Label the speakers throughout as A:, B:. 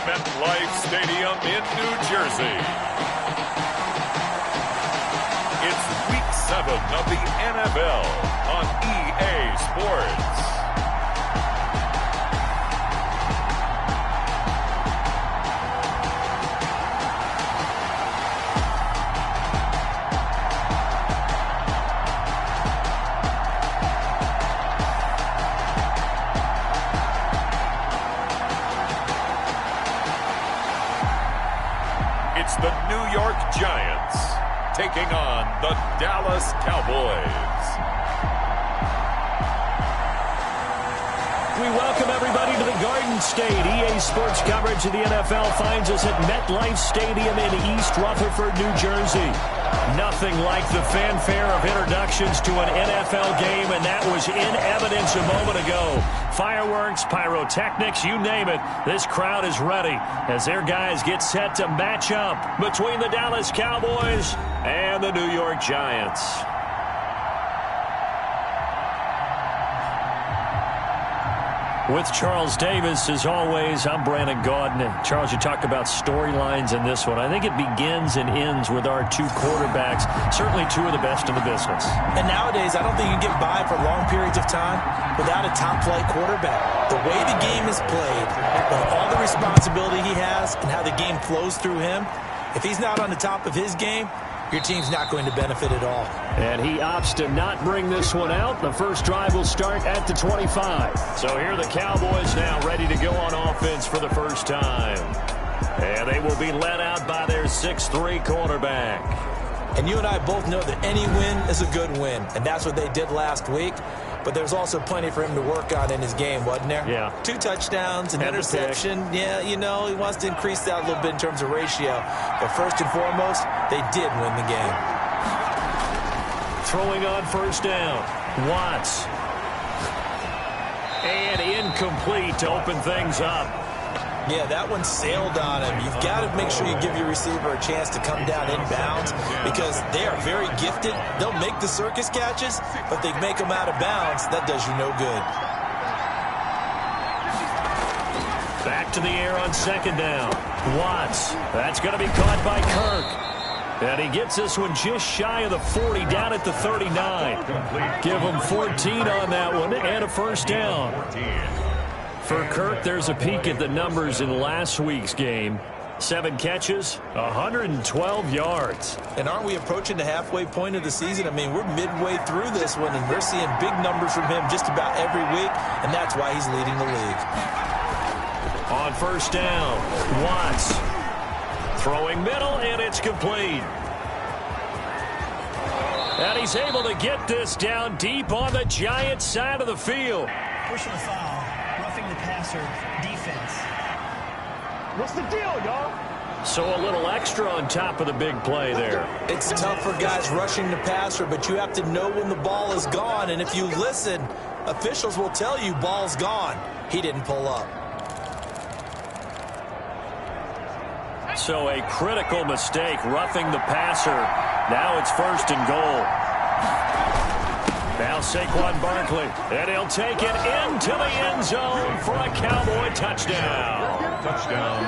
A: MetLife Stadium in New Jersey. It's Week 7 of the NFL on EA Sports. It's the New York Giants taking on the Dallas Cowboys.
B: We welcome everybody to the Garden State. EA Sports coverage of the NFL finds us at MetLife Stadium in East Rutherford, New Jersey. Nothing like the fanfare of introductions to an NFL game, and that was in evidence a moment ago. Fireworks, pyrotechnics, you name it. This crowd is ready as their guys get set to match up between the Dallas Cowboys and the New York Giants. With Charles Davis, as always, I'm Brandon Gaudin. Charles, you talk about storylines in this one. I think it begins and ends with our two quarterbacks, certainly two of the best in the business.
C: And nowadays, I don't think you can get by for long periods of time without a top-flight quarterback. The way the game is played, with all the responsibility he has and how the game flows through him, if he's not on the top of his game, your team's not going to benefit at all.
B: And he opts to not bring this one out. The first drive will start at the 25. So here are the Cowboys now ready to go on offense for the first time. And they will be led out by their 6'3" quarterback.
C: And you and I both know that any win is a good win. And that's what they did last week. But there's also plenty for him to work on in his game, wasn't there?
B: Yeah.
C: 2 touchdowns, an interception. Yeah, you know, he wants to increase that a little bit in terms of ratio. But first and foremost, they did win the game.
B: Throwing on first down. Watts. And incomplete to open things up.
C: Yeah, that one sailed on him. You've got to make sure you give your receiver a chance to come down inbounds because they are very gifted. They'll make the circus catches, but they make them out of bounds. That does you no good.
B: Back to the air on second down. Watts. That's going to be caught by Kirk. And he gets this one just shy of the 40, down at the 39. Give him 14 on that one and a first down. For Kirk, there's a peek at the numbers in last week's game. 7 catches, 112 yards.
C: And aren't we approaching the halfway point of the season? I mean, we're midway through this one, and we're seeing big numbers from him just about every week, and that's why he's leading the league.
B: On first down, Watts. Throwing middle, and it's complete. And he's able to get this down deep on the Giants' side of the field.
D: Personal foul. Roughing the passer defense. What's the deal, y'all?
B: So a little extra on top of the big play there.
C: It's tough for guys rushing the passer, but you have to know when the ball is gone. And if you listen, officials will tell you ball's gone. He didn't pull up.
B: So a critical mistake, roughing the passer. Now it's first and goal. Now Saquon Barkley, and he'll take it into the end zone for a Cowboy touchdown.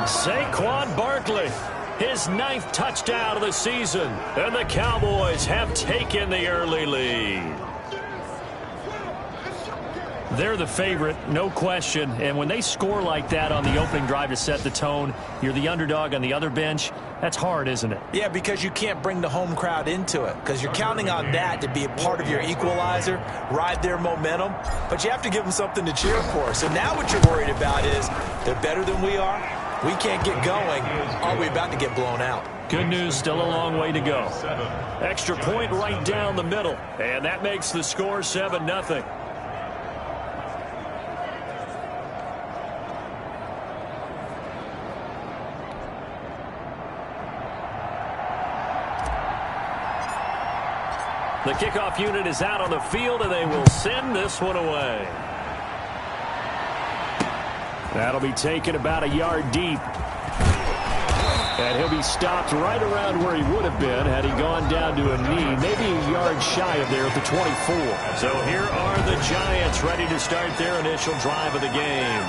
B: Saquon Barkley, his 9th touchdown of the season, and the Cowboys have taken the early lead. They're the favorite, no question, and when they score like that on the opening drive to set the tone, you're the underdog on the other bench. That's hard, isn't it?
C: Yeah, because you can't bring the home crowd into it because you're counting on that to be a part of your equalizer, ride their momentum, but you have to give them something to cheer for. So now what you're worried about is they're better than we are. We can't get going. Are we about to get blown out?
B: Good news, still a long way to go. Extra point right down the middle, and that makes the score 7-0. The kickoff unit is out on the field, and they will send this one away. That'll be taken about a yard deep. And he'll be stopped right around where he would have been had he gone down to a knee, maybe a yard shy of there at the 24. So here are the Giants ready to start their initial drive of the game.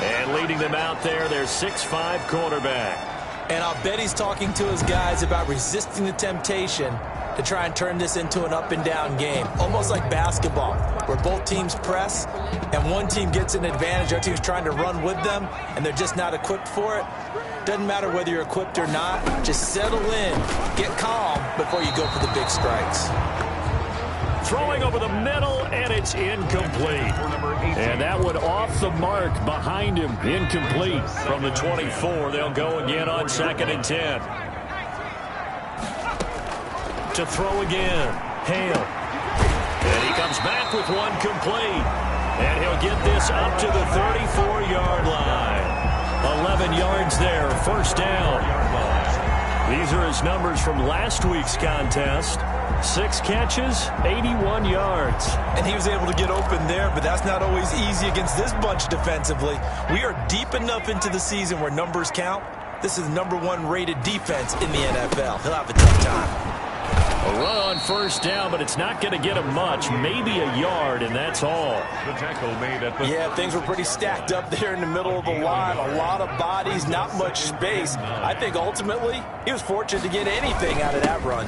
B: And leading them out there, their 6'5" quarterback.
C: And I'll bet he's talking to his guys about resisting the temptation to try and turn this into an up-and-down game. Almost like basketball, where both teams press, and one team gets an advantage. Our team's trying to run with them, and they're just not equipped for it. Doesn't matter whether you're equipped or not. Just settle in, get calm before you go for the big strikes.
B: Throwing over the middle, and it's incomplete. And that one off the mark behind him. Incomplete from the 24. They'll go again on 2nd and 10. To throw again. Hale. And he comes back with one complete. And he'll get this up to the 34-yard line. 11 yards there, first down. These are his numbers from last week's contest. 6 catches, 81 yards.
C: And he was able to get open there, but that's not always easy against this bunch defensively. We are deep enough into the season where numbers count. This is the #1 rated defense in the NFL. He'll have a tough time.
B: A run on first down, but it's not going to get him much. Maybe a yard, and that's all.
A: The tackle made at the...
C: Yeah, things were pretty stacked up there in the middle of the line. A lot of bodies, not much space. I think ultimately he was fortunate to get anything out of that run.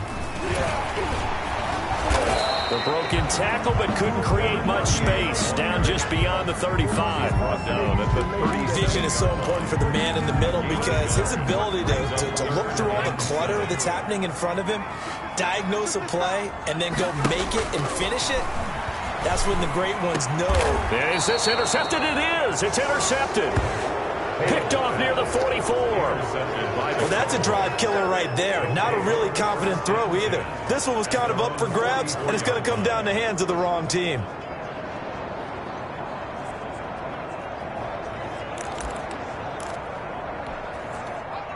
B: The broken tackle, but couldn't create much space. Down just beyond the 35.
A: Down at the 30.
C: Vision is so important for the man in the middle because his ability to look through all the clutter that's happening in front of him, diagnose a play, and then go make it and finish it, that's when the great ones know.
B: Is this intercepted? It is. It's intercepted. Picked off near the 44.
C: Well, that's a drive killer right there. Not a really confident throw either. This one was kind of up for grabs, and it's going to come down the hands of the wrong team.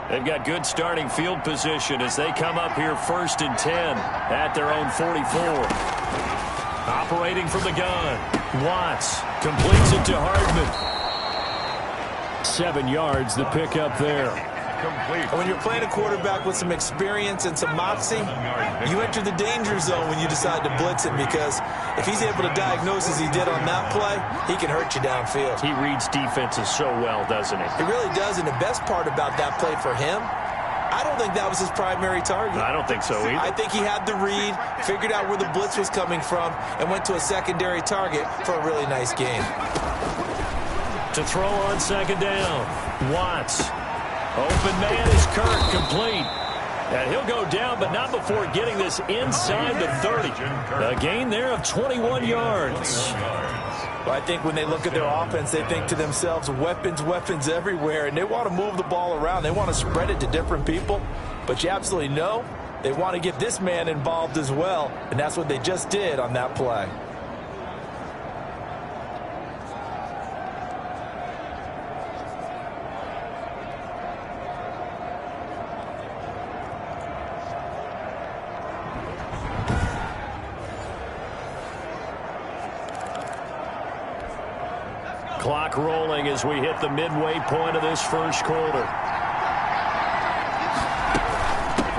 B: They've got good starting field position as they come up here 1st and 10 at their own 44. Operating from the gun. Watts completes it to Hardman. 7 yards, the pickup there.
C: When you're playing a quarterback with some experience and some moxie, you enter the danger zone when you decide to blitz him because if he's able to diagnose as he did on that play, he can hurt you downfield.
B: He reads defenses so well, doesn't he?
C: He really does, and the best part about that play for him, I don't think that was his primary target.
B: I don't think so either.
C: I think he had the read, figured out where the blitz was coming from, and went to a secondary target for a really nice game.
B: To throw on 2nd down. Watts. Open man is Kirk, complete. And he'll go down, but not before getting this inside the 30. A gain there of 21 yards.
C: Well, I think when they look at their offense, they think to themselves, weapons, weapons everywhere, and they want to move the ball around. They want to spread it to different people. But you absolutely know they want to get this man involved as well, and that's what they just did on that play.
B: Clock rolling as we hit the midway point of this first quarter.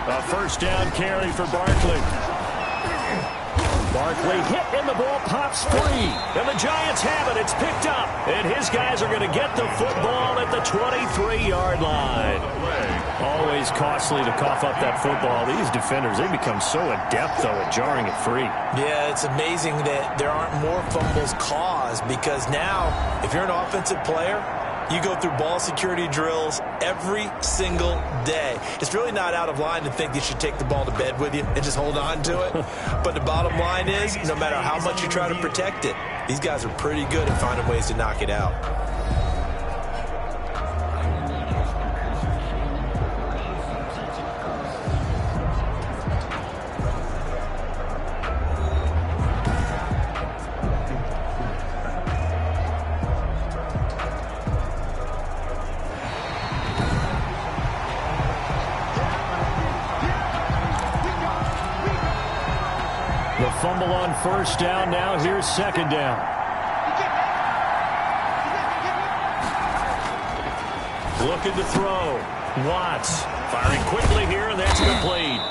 B: A first down carry for Barkley. Barkley hit and the ball pops free. And the Giants have it. It's picked up. And his guys are going to get the football at the 23-yard line. Always costly to cough up that football. These defenders, they become so adept, though, at jarring it free.
C: Yeah, it's amazing that there aren't more fumbles caused because now, if you're an offensive player, you go through ball security drills every single day. It's really not out of line to think you should take the ball to bed with you and just hold on to it. But the bottom line is, no matter how much you try to protect it, these guys are pretty good at finding ways to knock it out.
B: Fumble on first down. Now here's 2nd down. Looking to throw. Watts firing quickly here, and that's complete.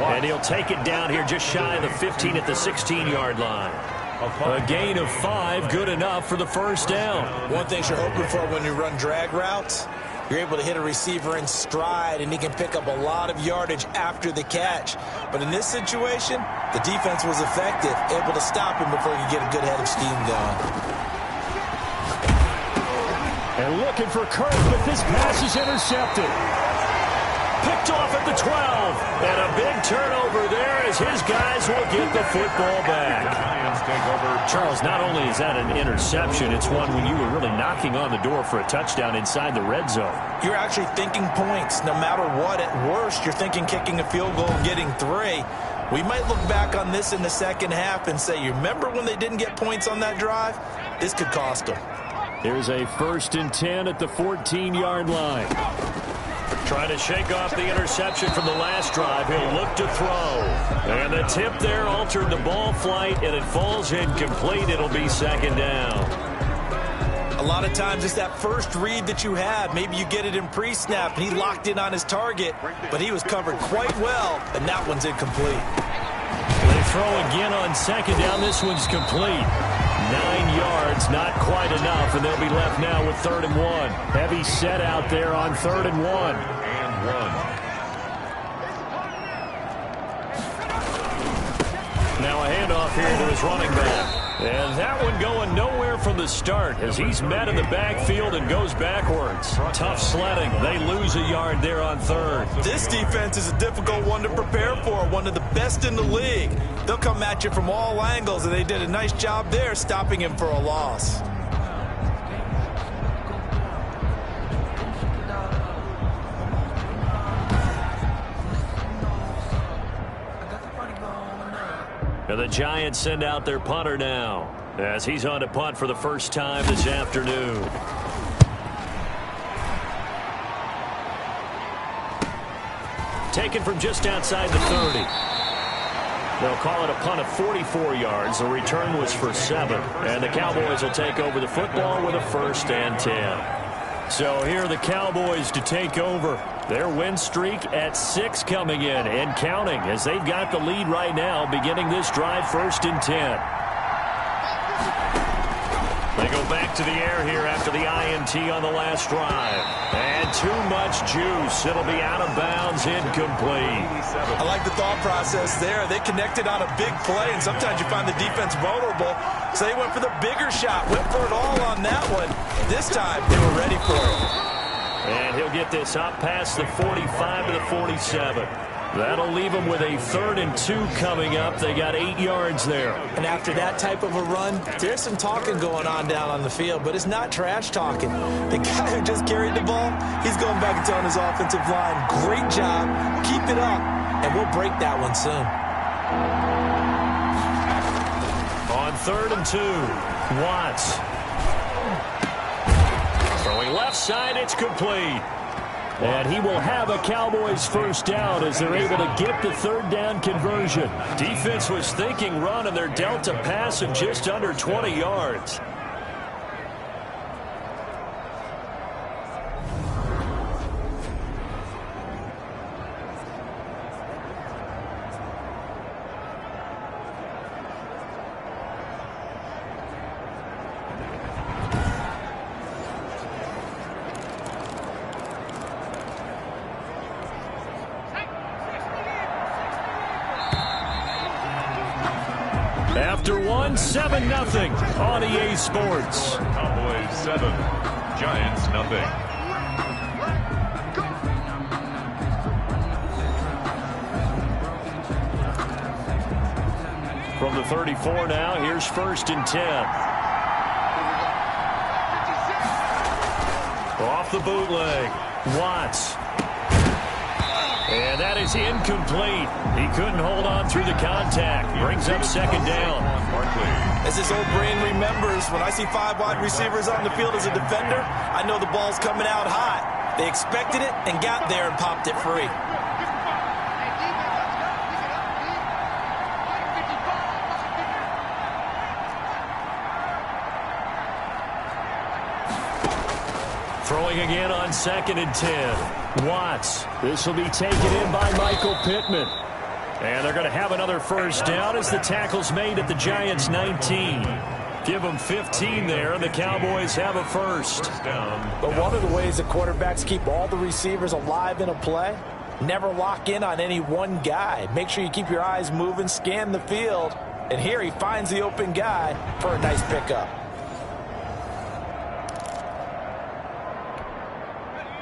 B: And he'll take it down here just shy of the 15 at the 16-yard line. A gain of 5, good enough for the first down.
C: One thing you're hoping for when you run drag routes, you're able to hit a receiver in stride, and he can pick up a lot of yardage after the catch. But in this situation, the defense was effective, able to stop him before he could get a good head of steam going.
B: And looking for Kirk, but this pass is intercepted. Picked off at the 12. And a big turnover there as his guys will get the football back. Charles, not only is that an interception, it's one when you were really knocking on the door for a touchdown inside the red zone.
C: You're actually thinking points. No matter what, at worst, you're thinking kicking a field goal and getting 3. We might look back on this in the second half and say, you remember when they didn't get points on that drive? This could cost them.
B: Here's a 1st and 10 at the 14-yard line. Trying to shake off the interception from the last drive. He'll look to throw. And the tip there altered the ball flight, and it falls incomplete. It'll be 2nd down.
C: A lot of times it's that first read that you have. Maybe you get it in pre-snap, and he locked in on his target, but he was covered quite well, and that one's incomplete.
B: They throw again on 2nd down. This one's complete. 9 yards, not quite enough, and they'll be left now with 3rd and 1. Heavy set out there on 3rd and 1. Now a handoff here to his running back. And that one going nowhere from the start as he's met in the backfield and goes backwards. Tough sledding. They lose a yard there on 3rd.
C: This defense is a difficult one to prepare for, one of the best in the league. They'll come at you from all angles, and they did a nice job there stopping him for a loss.
B: And the Giants send out their punter now as he's on to punt for the first time this afternoon. Taken from just outside the 30. They'll call it a punt of 44 yards. The return was for 7. And the Cowboys will take over the football with a 1st and 10. So here are the Cowboys to take over. Their win streak at 6 coming in and counting as they've got the lead right now beginning this drive 1st and 10. They go back to the air here after the INT on the last drive. And too much juice. It'll be out of bounds, incomplete.
C: I like the thought process there. They connected on a big play, and sometimes you find the defense vulnerable. So they went for the bigger shot, went for it all on that one. This time, they were ready for it.
B: And he'll get this up past the 45 to the 47. That'll leave them with a 3rd and 2 coming up. They got 8 yards there.
C: And after that type of a run, there's some talking going on down on the field, but it's not trash talking. The guy who just carried the ball, he's going back and telling his offensive line, great job, keep it up, and we'll break that one soon.
B: On 3rd and 2, Watts. Throwing left side, it's complete. And he will have a Cowboys 1st down as they're able to get the 3rd down conversion. Defense was thinking run, and they're dealt a pass of just under 20 yards. After 7-0 on EA Sports.
A: Cowboys 7, Giants 0.
B: From the 34 now, here's 1st and 10. Off the bootleg, Watts. And that is incomplete. He couldn't hold on through the contact. Brings up 2nd down.
C: As his old brain remembers, when I see 5 wide receivers on the field as a defender, I know the ball's coming out hot. They expected it and got there and popped it free.
B: Throwing again on 2nd and 10. Watts. This will be taken in by Michael Pittman. And they're going to have another first down as the tackle's made at the Giants' 19. Give them 15 there, and the Cowboys have a first down.
C: But one of the ways that quarterbacks keep all the receivers alive in a play, never lock in on any one guy. Make sure you keep your eyes moving, scan the field. And here he finds the open guy for a nice pickup.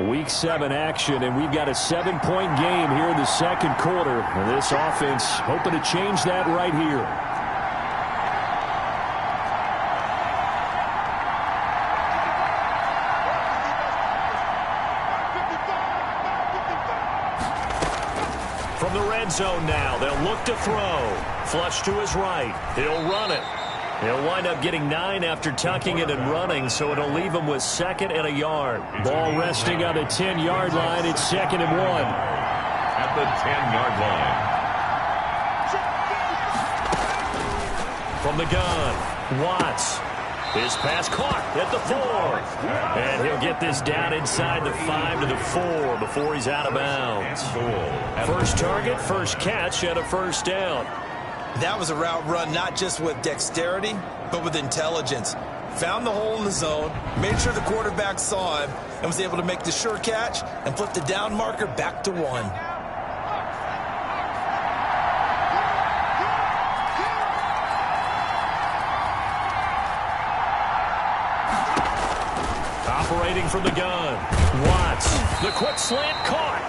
B: Week 7 action, and we've got a 7-point game here in the second quarter. And this offense hoping to change that right here. From the red zone now, they'll look to throw. Flush to his right. He'll run it. He'll wind up getting 9 after tucking it and running, so it'll leave him with 2nd and a yard. Ball resting on the 10-yard line. It's 2nd and 1.
A: At the 10-yard line.
B: From the gun, Watts. His pass caught at the 4. And he'll get this down inside the 5 to the 4 before he's out of bounds. First target, first catch, and a first down.
C: That was a route run not just with dexterity, but with intelligence. Found the hole in the zone, made sure the quarterback saw him, and was able to make the sure catch and flip the down marker back to 1.
B: Operating from the gun, Watts. The quick slant caught.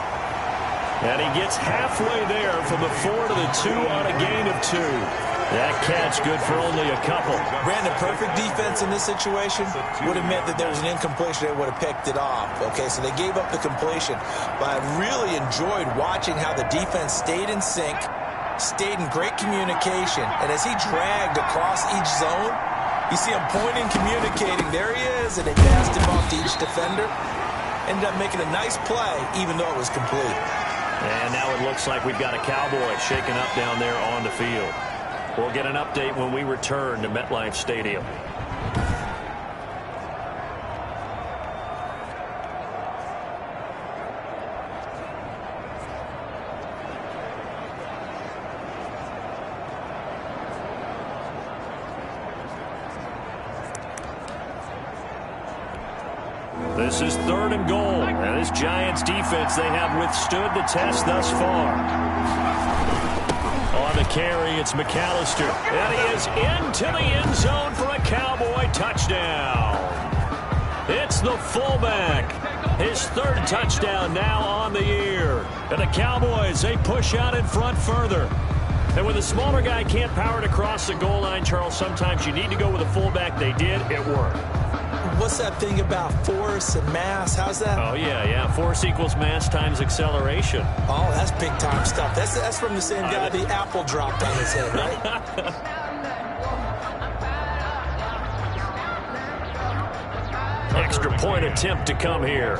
B: And he gets halfway there from the 4 to the 2 on a gain of 2. That catch good for only a couple.
C: Brandon, perfect defense in this situation would have meant that there was an incompletion. They would have picked it off. Okay, so they gave up the completion. But I really enjoyed watching how the defense stayed in sync, stayed in great communication. And as he dragged across each zone, you see him pointing, communicating. There he is, and they passed him off to each defender. Ended up making a nice play, even though it was complete.
B: And now it looks like we've got a Cowboy shaken up down there on the field. We'll get an update when we return to MetLife Stadium. This is 3rd and goal. And this Giants defense, they have withstood the test thus far. On the carry, it's McAllister. And he is into the end zone for a Cowboy touchdown. It's the fullback. His 3rd touchdown now on the year. And the Cowboys, they push out in front further. And when the smaller guy can't power it across the goal line, Charles, sometimes you need to go with a fullback. They did. It worked.
C: What's that thing about force and mass? How's that?
B: Oh, yeah. Force equals mass times acceleration.
C: Oh, that's big-time stuff. That's from the same guy the apple dropped on his head, right?
B: Extra point attempt to come here.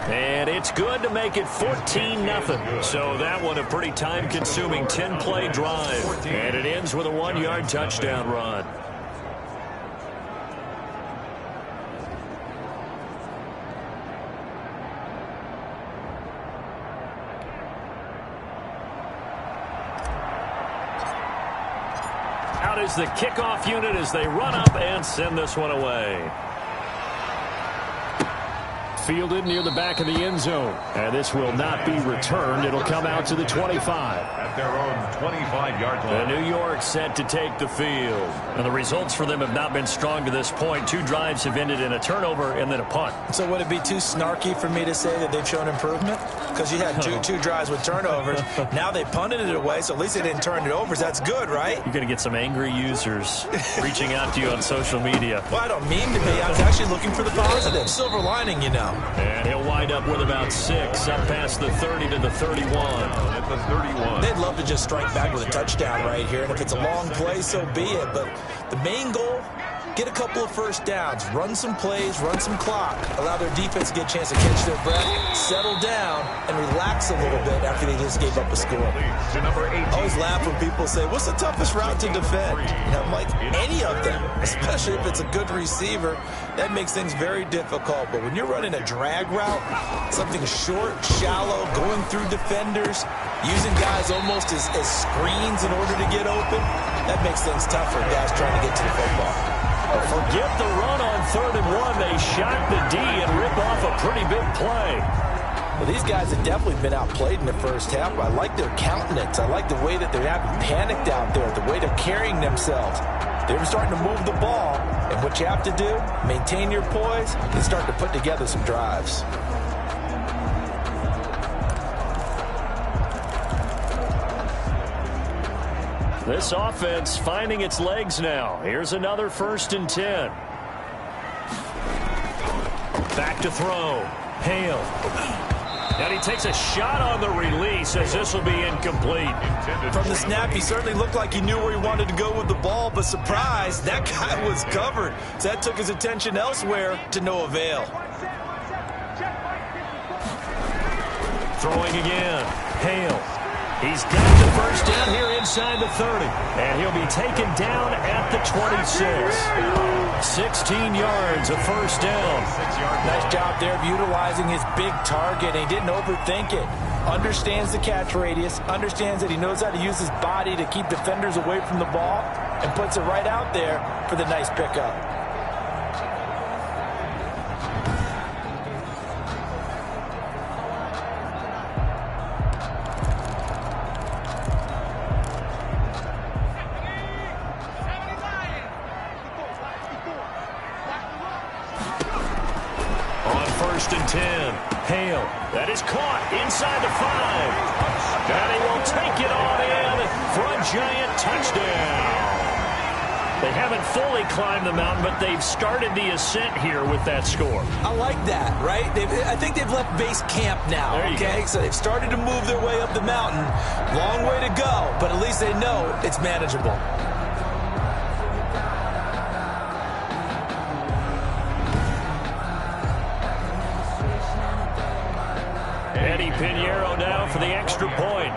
B: And it's good to make it 14-0. So that one a pretty time-consuming 10-play drive. And it ends with a 1-yard touchdown run. Out is the kickoff unit as they run up and send this one away. Fielded near the back of the end zone. And this will not be returned. It'll come out to the 25.
A: At their own 25-yard line.
B: The New York set to take the field. And the results for them have not been strong to this point. 2 drives have ended in a turnover and then a punt.
C: So would it be too snarky for me to say that they've shown improvement? Because you had two drives with turnovers. Now they punted it away, so at least they didn't turn it over. That's good, right?
B: You're going to get some angry users reaching out to you on social media.
C: Well, I don't mean to be. I was actually looking for the positive. Silver lining, you know.
B: And he'll wind up with about 6 up past the 30 to the 31.
A: At the 31.
C: They'd love to just strike back with a touchdown right here, and if it's a long play, so be it. But the main goal, get a couple of first downs, run some plays, run some clock, allow their defense to get a chance to catch their breath, settle down, and relax a little bit after they just gave up a score.
A: To number 18.
C: I always laugh when people say, what's the toughest route to defend? And I'm like, any of them, especially if it's a good receiver. that makes things very difficult. But when you're running a drag route, something short, shallow, going through defenders, using guys almost as screens in order to get open, that makes things tough for guys trying to get to the football.
B: Forget the run on 3rd and 1. They shock the D and rip off a pretty big play.
C: Well, these guys have definitely been outplayed in the first half. I like their countenance. I like the way that they're having panicked out there, the way they're carrying themselves. They were starting to move the ball, and what you have to do, maintain your poise and start to put together some drives.
B: This offense finding its legs now. Here's another 1st and 10. Back to throw. Hale. And he takes a shot on the release as this will be incomplete.
C: From the snap, he certainly looked like he knew where he wanted to go with the ball, but surprise, that guy was covered. So that took his attention elsewhere to no avail.
B: Throwing again. Hale. He's got the first down here inside the 30. And he'll be taken down at the 26. 16 yards, a first down.
C: Nice job there of utilizing his big target. He didn't overthink it. Understands the catch radius. Understands that he knows how to use his body to keep defenders away from the ball. And puts it right out there for the nice pickup.
B: Hale, that is caught inside the 5. And he will take it on in for a giant touchdown. They haven't fully climbed the mountain, but they've started the ascent here with that score.
C: I like that, right? I think they've left base camp now, okay? So they've started to move their way up the mountain. Long way to go, but at least they know it's manageable.
B: Pinheiro now for the extra point.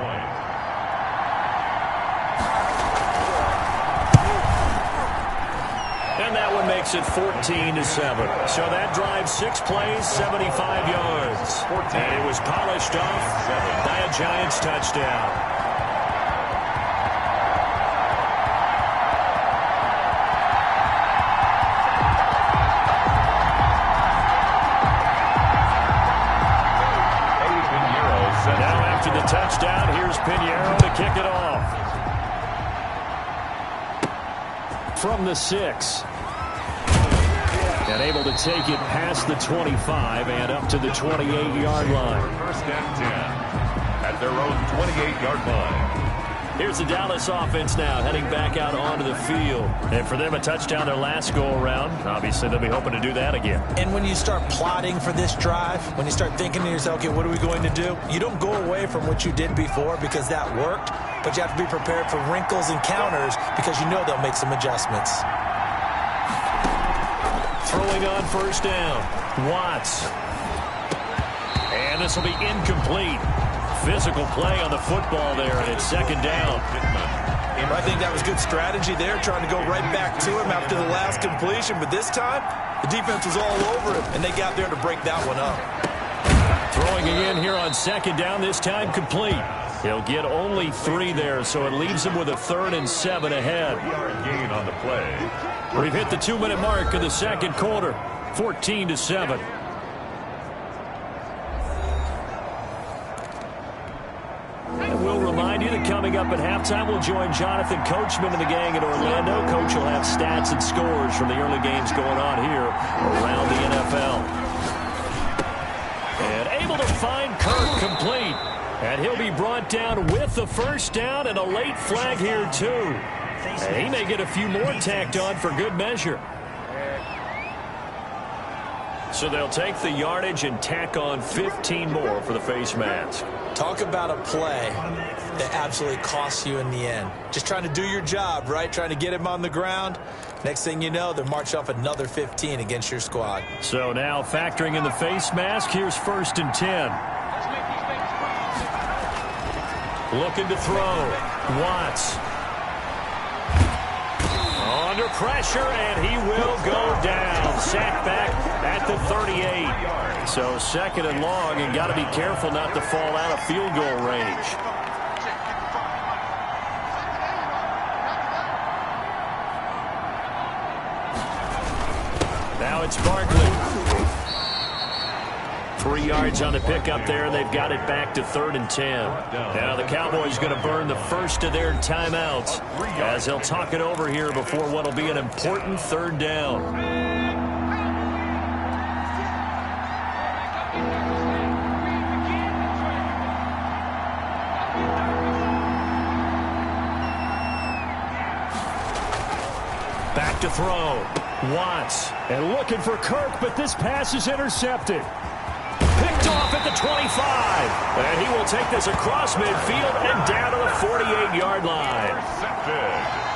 B: And that one makes it 14-7. So that drives 6 plays, 75 yards. And it was polished off by a Giants touchdown. The touchdown. Here's Pinheiro to kick it off. From the 6. And able to take it past the 25 and up to the 28-yard line.
A: 1st and 10 at their own 28-yard line.
B: Here's the Dallas offense now heading back out onto the field. And for them, a touchdown their last go-around. Obviously, they'll be hoping to do that again.
C: And when you start plotting for this drive, when you start thinking to yourself, okay, what are we going to do? You don't go away from what you did before because that worked, but you have to be prepared for wrinkles and counters because you know they'll make some adjustments.
B: Throwing on 1st down. Watts. And this will be incomplete. Physical play on the football there, and it's 2nd down.
C: I think that was good strategy there, trying to go right back to him after the last completion. But this time, the defense was all over him, and they got there to break that one up.
B: Throwing again here on 2nd down, this time complete. He'll get only 3 there, so it leaves him with a 3rd and 7 ahead.
A: Gain on the play.
B: We've hit the 2-minute mark of the 2nd quarter, 14-7. We'll remind you that coming up at halftime, we'll join Jonathan Coachman and the gang in Orlando. Coach will have stats and scores from the early games going on here around the NFL. And able to find Kirk complete. And he'll be brought down with the 1st down and a late flag here, too. And he may get a few more tacked on for good measure. So they'll take the yardage and tack on 15 more for the face mask.
C: Talk about a play that absolutely costs you in the end. Just trying to do your job, right? Trying to get him on the ground. Next thing you know, they're marching off another 15 against your squad.
B: So now factoring in the face mask, here's 1st and 10. Looking to throw. Watts. On Under pressure, and he will go down. Sacked back at the 38. So second and long, and got to be careful not to fall out of field goal range. Now it's Barkley. 3 yards on the pickup there. They've got it back to 3rd and 10. Now the Cowboys going to burn the first of their timeouts as they'll talk it over here before what will be an important 3rd down. Back to throw. Watts. And looking for Kirk, but this pass is intercepted. Picked off at the 25. And he will take this across midfield and down to the 48-yard line.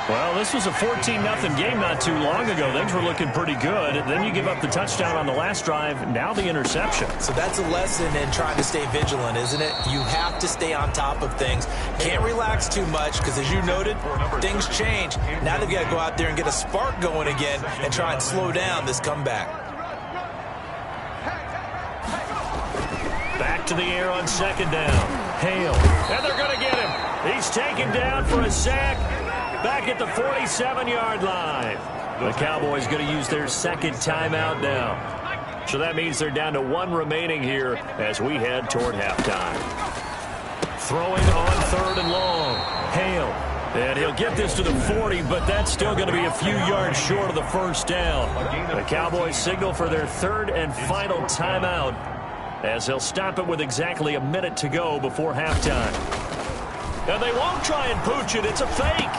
B: Well, this was a 14-0 game not too long ago. Things were looking pretty good. Then you give up the touchdown on the last drive. Now the interception.
C: So that's a lesson in trying to stay vigilant, isn't it? You have to stay on top of things. Can't relax too much because, as you noted, things change. Now they've got to go out there and get a spark going again and try and slow down this comeback.
B: Back to the air on 2nd down. Hale. And they're going to get him. He's taken down for a sack. Back at the 47-yard line. The Cowboys going to use their 2nd timeout now. So that means they're down to 1 remaining here as we head toward halftime. Throwing on 3rd and long. Hale. And he'll get this to the 40, but that's still going to be a few yards short of the 1st down. The Cowboys signal for their 3rd and final timeout as they'll stop it with exactly a minute to go before halftime. And they won't try and pooch it. It's a fake.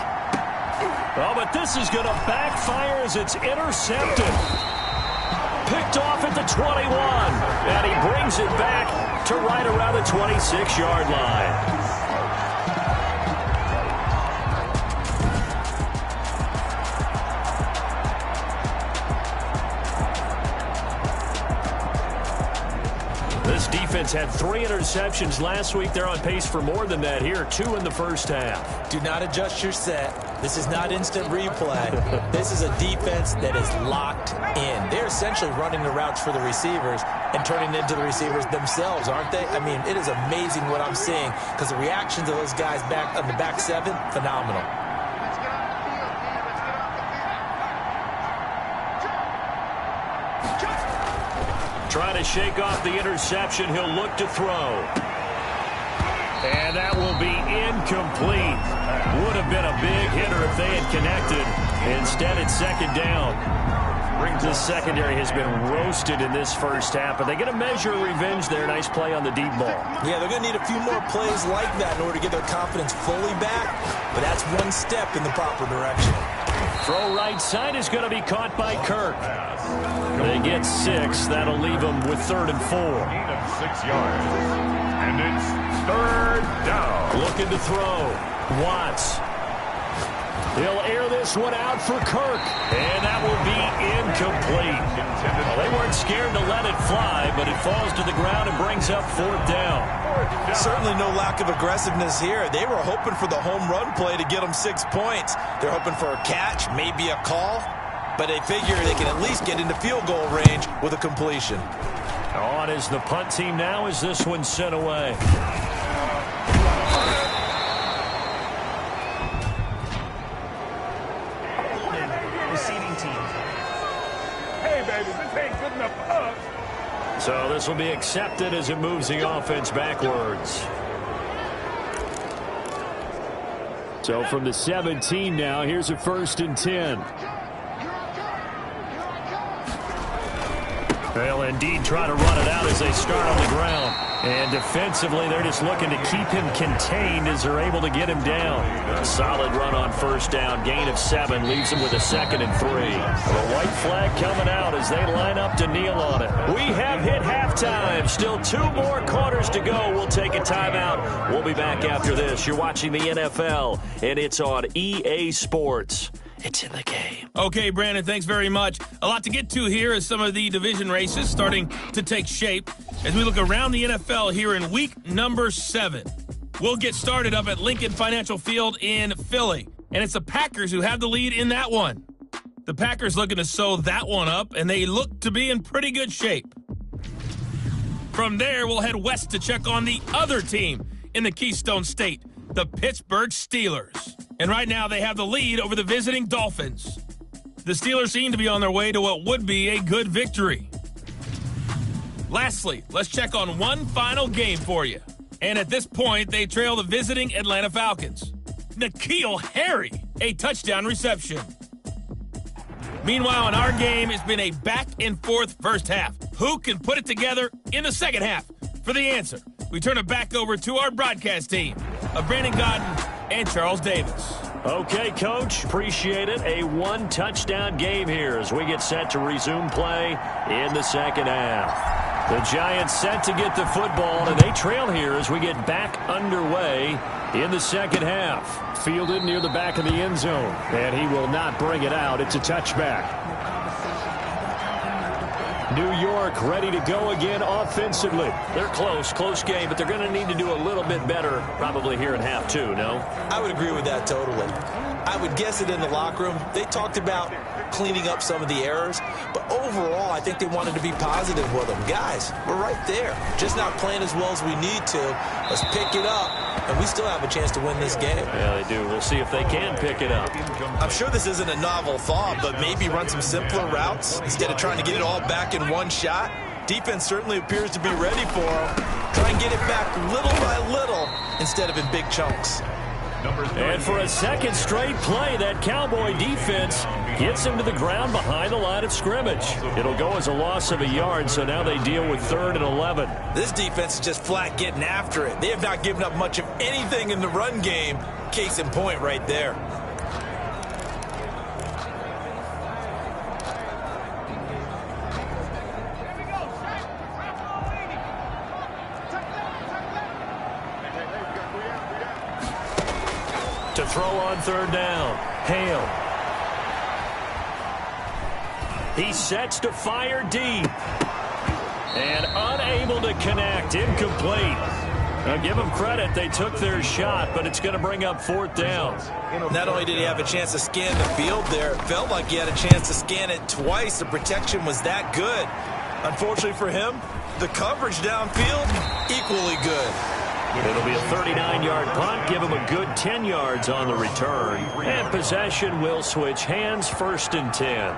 B: Oh, but this is going to backfire as it's intercepted. Picked off at the 21. And he brings it back to right around the 26-yard line. This defense had 3 interceptions last week. They're on pace for more than that here. 2 in the first half.
C: Do not adjust your set. This is not instant replay. This is a defense that is locked in. They're essentially running the routes for the receivers and turning into the receivers themselves, aren't they? I mean, it is amazing what I'm seeing because the reactions of those guys back on the back 7, phenomenal.
B: Trying to shake off the interception. He'll look to throw. And that will be incomplete. Would have been a big hitter if they had connected. Instead, it's 2nd down. This secondary has been roasted in this first half, but they get a measure of revenge there. Nice play on the deep ball.
C: Yeah, they're going to need a few more plays like that in order to get their confidence fully back, but that's one step in the proper direction.
B: Throw right side is going to be caught by Kirk. They get 6. That'll leave them with 3rd and 4.
A: Gain of 6 yards. And it's 3rd down.
B: Looking to throw. Watts. He'll air this one out for Kirk. And that will be incomplete. Well, they weren't scared to let it fly, but it falls to the ground and brings up 4th down.
C: Certainly no lack of aggressiveness here. They were hoping for the home run play to get them 6 points. They're hoping for a catch, maybe a call, but they figure they can at least get into field goal range with a completion.
B: On is the punt team now as this one's sent away.
D: Receiving team.
A: Hey, baby, this ain't good enough for us.
B: So this will be accepted as it moves the offense backwards. So from the 17 now, here's a 1st and 10. They'll indeed try to run it out as they start on the ground. And defensively, they're just looking to keep him contained as they're able to get him down. A solid run on 1st down. Gain of 7 leaves them with a 2nd and 3. The white flag coming out as they line up to kneel on it. We have hit halftime. Still 2 more quarters to go. We'll take a timeout. We'll be back after this. You're watching the NFL, and it's on EA Sports. It's in the game.
E: Okay, Brandon, thanks very much. A lot to get to here as some of the division races starting to take shape as we look around the NFL here in week number 7. We'll get started up at Lincoln Financial Field in Philly, and it's the Packers who have the lead in that one. The Packers looking to sew that one up, and they look to be in pretty good shape. From there, we'll head west to check on the other team in the Keystone State, the Pittsburgh Steelers. And right now, they have the lead over the visiting Dolphins. The Steelers seem to be on their way to what would be a good victory. Lastly, let's check on one final game for you. And at this point, they trail the visiting Atlanta Falcons. N'Keal Harry, a touchdown reception. Meanwhile, in our game, it's been a back-and-forth first half. Who can put it together in the second half? For the answer, we turn it back over to our broadcast team of Brandon Godden and Charles Davis.
B: Okay, Coach, appreciate it. A one-touchdown game here as we get set to resume play in the second half. The Giants set to get the football, and they trail here as we get back underway in the second half. Fielded near the back of the end zone, and he will not bring it out. It's a touchback. New York ready to go again offensively.
F: They're close game, but they're going to need to do a little bit better probably here in half two, no?
C: I would agree with that totally. I would guess it in the locker room. They talked about cleaning up some of the errors, but overall, I think they wanted to be positive with them. Guys, we're right there. Just not playing as well as we need to. Let's pick it up, and we still have a chance to win this game.
F: Yeah, they do. We'll see if they can pick it up.
C: I'm sure this isn't a novel thought, but maybe run some simpler routes instead of trying to get it all back in one shot. Defense certainly appears to be ready for them. Try and get it back little by little instead of in big chunks.
B: And for a second straight play, that Cowboy defense gets him to the ground behind the line of scrimmage. It'll go as a loss of a yard, so now they deal with 3rd and 11.
C: This defense is just flat getting after it. They have not given up much of anything in the run game. Case in point right there.
B: To throw on 3rd down. Hale. He sets to fire deep. And unable to connect. Incomplete. Now give them credit. They took their shot, but it's going to bring up 4th down.
C: Not only did he have a chance to scan the field there, it felt like he had a chance to scan it twice. The protection was that good. Unfortunately for him, the coverage downfield, equally good.
B: It'll be a 39-yard punt. Give him a good 10 yards on the return. And possession will switch hands, 1st and 10.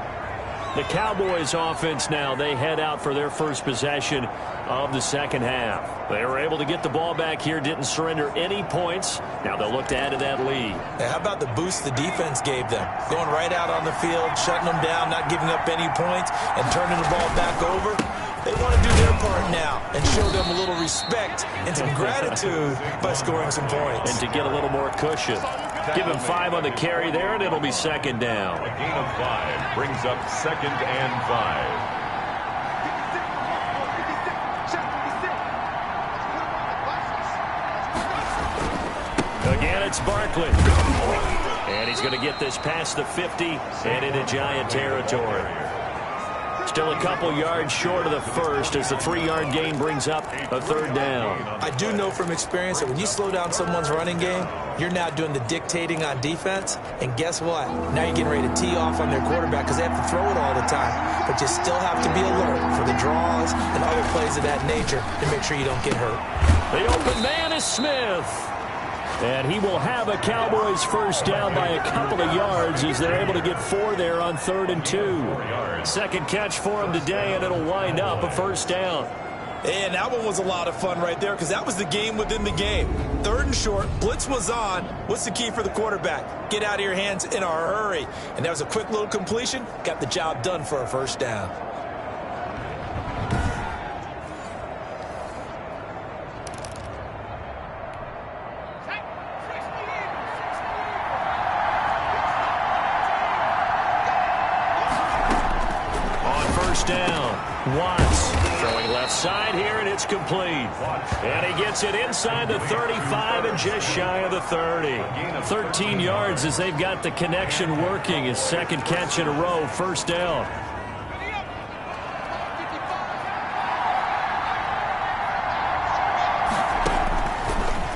B: The Cowboys offense now, they head out for their first possession of the second half. They were able to get the ball back here, didn't surrender any points. Now they'll look to add to that lead.
C: Hey, how about the boost the defense gave them? Going right out on the field, shutting them down, not giving up any points, and turning the ball back over. They want to do their part now and show them a little respect and some gratitude by scoring some points.
B: And to get a little more cushion. Give him 5 on the carry there, and it'll be 2nd down.
A: A gain of 5 brings up 2nd and 5.
B: Again, it's Barkley. And he's going to get this past the 50 and into Giant territory. Still a couple yards short of the first as the 3-yard gain brings up a 3rd down.
C: I do know from experience that when you slow down someone's running game, you're now doing the dictating on defense. And guess what? Now you're getting ready to tee off on their quarterback because they have to throw it all the time. But you still have to be alert for the draws and other plays of that nature to make sure you don't get hurt.
B: The open man is Smith. And he will have a Cowboys first down by a couple of yards as they're able to get 4 there on 3rd and 2. Second catch for him today, and it'll wind up a 1st down.
C: And that one was a lot of fun right there because that was the game within the game. 3rd and short, blitz was on. What's the key for the quarterback? Get out of your hands in a hurry. And that was a quick little completion. Got the job done for a 1st down.
B: Down. Watts throwing left side here, and it's complete. And he gets it inside the 35 and just shy of the 30. 13 yards as they've got the connection working. His 2nd catch in a row, 1st down.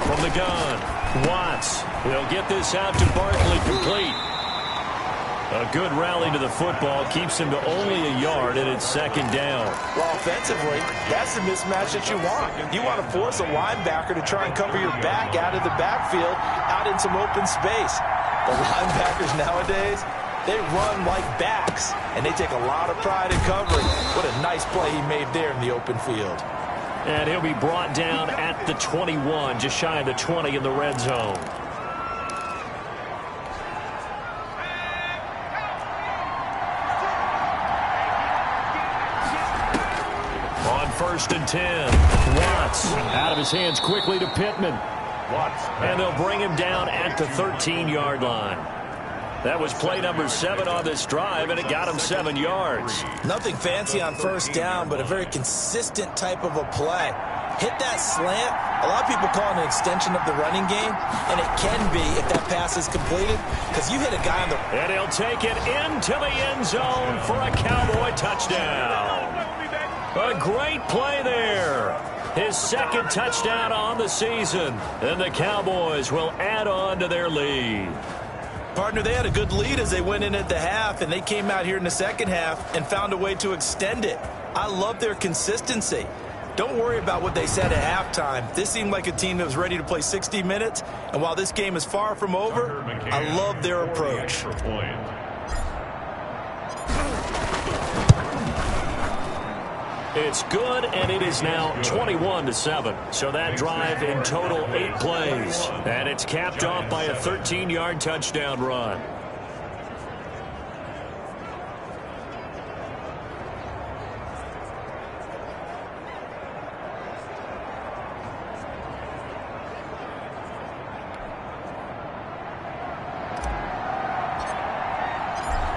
B: From the gun, Watts will get this out to Barkley, complete. A good rally to the football keeps him to only a yard, and it's second down.
C: Well, offensively, that's the mismatch that you want. You want to force a linebacker to try and cover your back out of the backfield, out in some open space. The linebackers nowadays, they run like backs, and they take a lot of pride in covering. What a nice play he made there in the open field.
B: And he'll be brought down at the 21, just shy of the 20 in the red zone. First and 10. Watts out of his hands quickly to Pittman. And they'll bring him down at the 13-yard line. That was play number 7 on this drive, and it got him 7 yards.
C: Nothing fancy on first down, but a very consistent type of a play. Hit that slant. A lot of people call it an extension of the running game, and it can be if that pass is completed, because you hit a guy on the...
B: And he'll take it into the end zone for a Cowboy touchdown. A great play there. His second touchdown on the season. And the Cowboys will add on to their lead.
C: Partner, they had a good lead as they went in at the half, and they came out here in the second half and found a way to extend it. I love their consistency. Don't worry about what they said at halftime. This seemed like a team that was ready to play 60 minutes, and while this game is far from over, I love their approach.
B: It's good, and it is now 21-7. So that drive in total 8 plays. And it's capped off by a 13-yard touchdown run.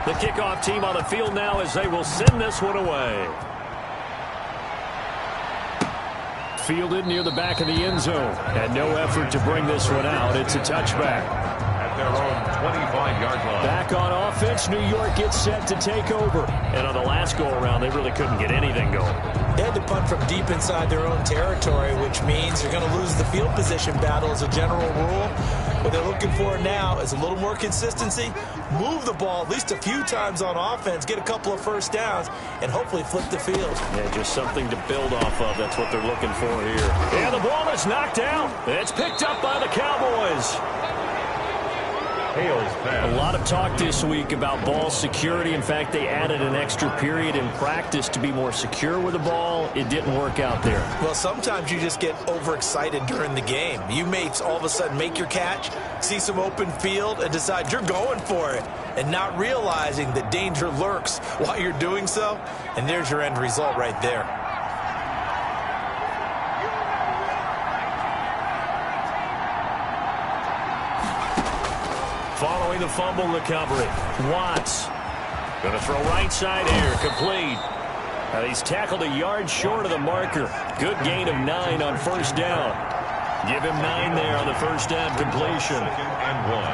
B: The kickoff team on the field now as they will send this one away. Fielded near the back of the end zone. And no effort to bring this one out. It's a touchback.
A: At their own 25-yard line.
B: Back on offense, New York gets set to take over. And on the last go-around, they really couldn't get anything going.
C: They had to punt from deep inside their own territory, which means you're going to lose the field position battle as a general rule. What they're looking for now is a little more consistency, move the ball at least a few times on offense, get a couple of first downs, and hopefully flip the field.
B: Yeah, just something to build off of. That's what they're looking for here. And the ball is knocked out. It's picked up by the Cowboys. A lot of talk this week about ball security. In fact, they added an extra period in practice to be more secure with the ball. It didn't work out there.
C: Well, sometimes you just get overexcited during the game. You may all of a sudden make your catch, see some open field, and decide you're going for it, and not realizing that danger lurks while you're doing so. And there's your end result right there.
B: Following the fumble recovery, Watts going to throw right side here, complete. He's tackled a yard short of the marker. Good gain of 9 on first down. Give him 9 there on the first down completion.
A: 2nd and 1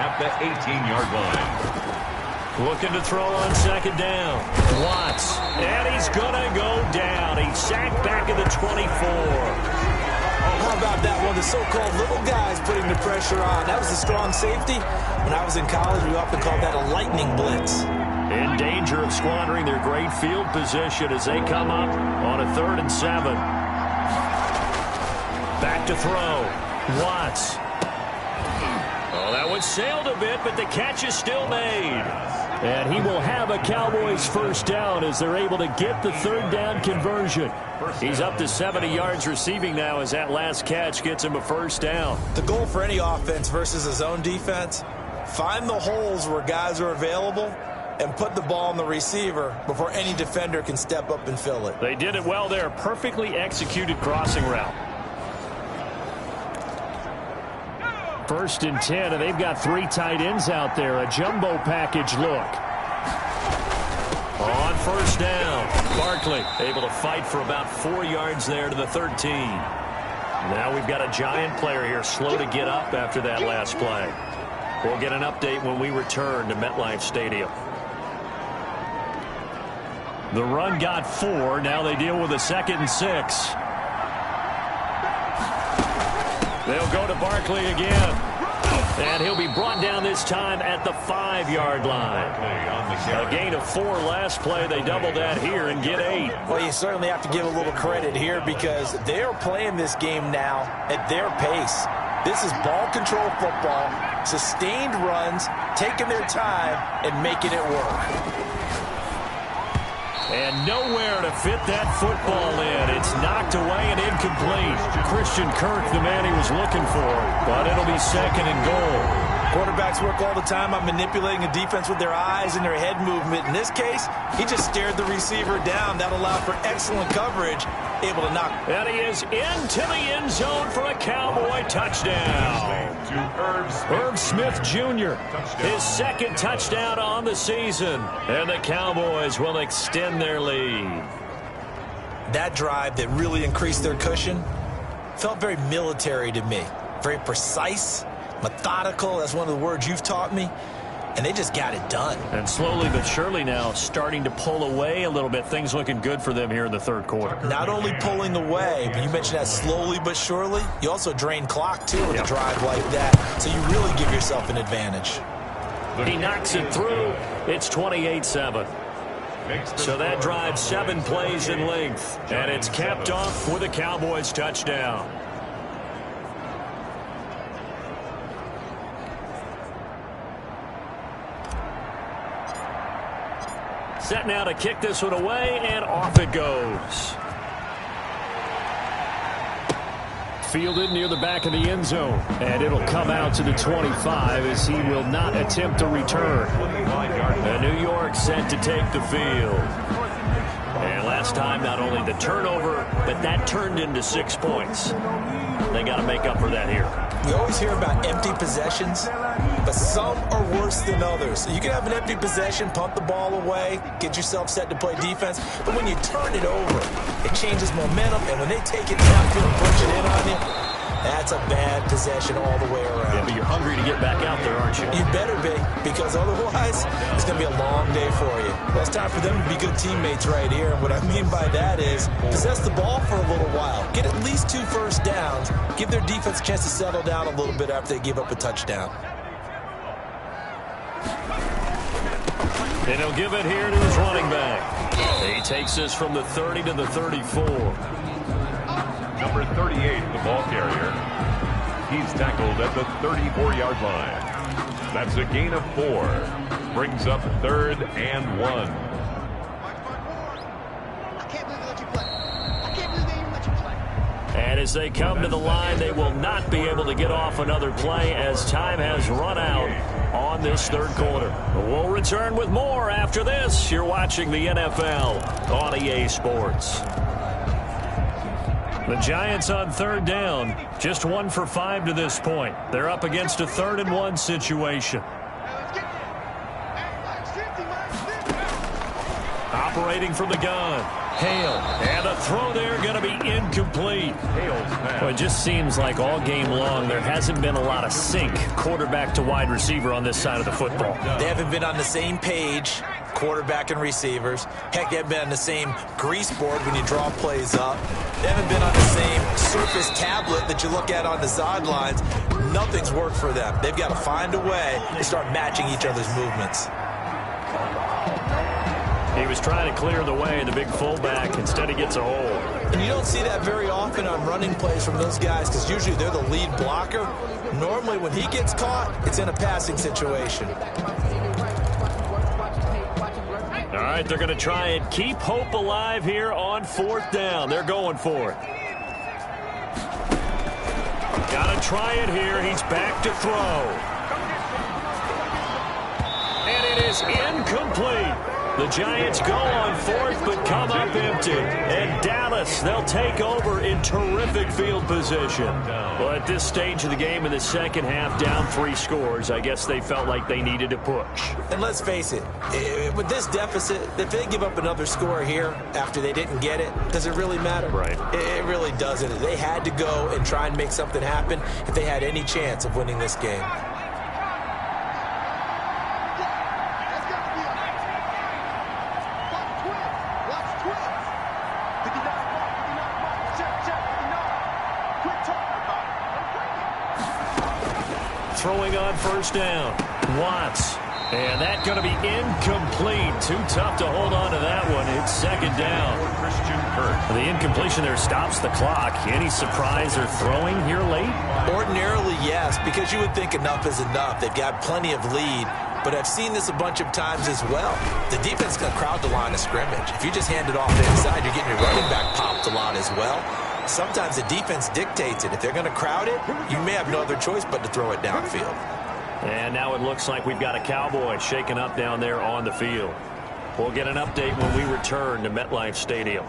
A: at the 18-yard line.
B: Looking to throw on second down. Watts, and he's going to go down. He's sacked back at the 24.
C: How about that one? The so-called little guys putting the pressure on. That was a strong safety. When I was in college, we often called that a lightning blitz.
B: In danger of squandering their great field position as they come up on a 3rd and 7. Back to throw. Watts. Oh, that one sailed a bit, but the catch is still made. And he will have a Cowboys first down as they're able to get the 3rd down conversion. He's up to 70 yards receiving now as that last catch gets him a first down.
C: The goal for any offense versus a zone defense, find the holes where guys are available and put the ball on the receiver before any defender can step up and fill it.
B: They did it well there. Perfectly executed crossing route. 1st and 10, and they've got 3 tight ends out there. A jumbo package look. On first down, Barkley able to fight for about 4 yards there to the 13. Now we've got a giant player here slow to get up after that last play. We'll get an update when we return to MetLife Stadium. The run got 4. Now they deal with a 2nd and 6. They'll go to Barkley again.
F: And he'll be brought down this time at the 5-yard line. A gain of 4 last play. They double that here and get 8.
C: Well, you certainly have to give a little credit here because they're playing this game now at their pace. This is ball control football, sustained runs, taking their time and making it work.
F: And nowhere to fit that football in. It's knocked away and incomplete. Christian Kirk, the man he was looking for, but it'll be 2nd and goal.
C: Quarterbacks work all the time on manipulating a defense with their eyes and their head movement. In this case, he just stared the receiver down. That allowed for excellent coverage, able to knock.
F: And he is into the end zone for a Cowboy touchdown. Herb Smith Jr., his 2nd touchdown on the season. And the Cowboys will extend their lead.
C: That drive that really increased their cushion felt very military to me. Very precise, methodical. That's one of the words you've taught me. And they just got it done.
F: And slowly but surely now starting to pull away a little bit. Things looking good for them here in the 3rd quarter.
C: Not only pulling away, but you mentioned that slowly but surely. You also drain clock, too, with a drive like that. So you really give yourself an advantage.
F: He knocks it through. It's 28-7. So that drive 7 plays in length. And it's capped off with a Cowboys touchdown. Set now to kick this one away, and off it goes. Fielded near the back of the end zone, and it'll come out to the 25 as he will not attempt a return. And New York set to take the field. And last time, not only the turnover, but that turned into 6 points. They got to make up for that here.
C: We always hear about empty possessions, but some are worse than others. You can have an empty possession, pump the ball away, get yourself set to play defense, but when you turn it over, it changes momentum, and when they take it downfield and push it in on you, that's a bad possession all the way around.
F: Yeah, but you're hungry to get back out there, aren't you?
C: You better be, because otherwise, it's going to be a long day for you. Well, it's time for them to be good teammates right here, and what I mean by that is possess the ball for a little while, get at least 2 first downs, give their defense a chance to settle down a little bit after they give up a touchdown.
F: And he'll give it here to his running back. He takes this from the 30 to the 34.
A: Number 38, the ball carrier. He's tackled at the 34-yard line. That's a gain of 4. Brings up 3rd and 1.
G: I can't believe they let you play. I can't believe they even let you play.
F: And as they come to the line, they will not be able to get off another play as time has run out on this 3rd quarter. We'll return with more after this. You're watching the NFL on EA Sports. The Giants on 3rd down, just 1 for 5 to this point. They're up against a 3rd and 1 situation. Operating from the gun. Hale. And the throw there going to be incomplete. Well, it just seems like all game long there hasn't been a lot of sync quarterback to wide receiver on this side of the football.
C: They haven't been on the same page, quarterback and receivers. Heck, they haven't been on the same grease board when you draw plays up. They haven't been on the same Surface tablet that you look at on the sidelines. Nothing's worked for them. They've got to find a way to start matching each other's movements.
F: He was trying to clear the way, the big fullback. Instead, he gets a hole.
C: And you don't see that very often on running plays from those guys because usually they're the lead blocker. Normally, when he gets caught, it's in a passing situation.
F: All right, they're going to try and keep hope alive here on 4th down. They're going for it. Got to try it here. He's back to throw. And it is incomplete. The Giants go on 4th, but come up empty. And Dallas, they'll take over in terrific field position. Well, at this stage of the game in the 2nd half, down 3 scores, I guess they felt like they needed to push.
C: And let's face it, with this deficit, if they give up another score here after they didn't get it, does it really matter?
F: Right.
C: It really doesn't. They had to go and try and make something happen if they had any chance of winning this game.
F: throwing on first down. Watts. And that's going to be incomplete. Too tough to hold on to that one. It's second down.
A: Christian Kirk.
F: The incompletion there stops the clock. Any surprise or throwing here late?
C: Ordinarily, yes, because you would think enough is enough. They've got plenty of lead, but I've seen this a bunch of times as well. The defense can crowd the line of scrimmage. If you just hand it off inside, you're getting your running back popped a lot as well. Sometimes the defense dictates it. If they're going to crowd it, you may have no other choice but to throw it downfield.
F: And now it looks like we've got a Cowboy shaken up down there on the field. We'll get an update when we return to MetLife Stadium.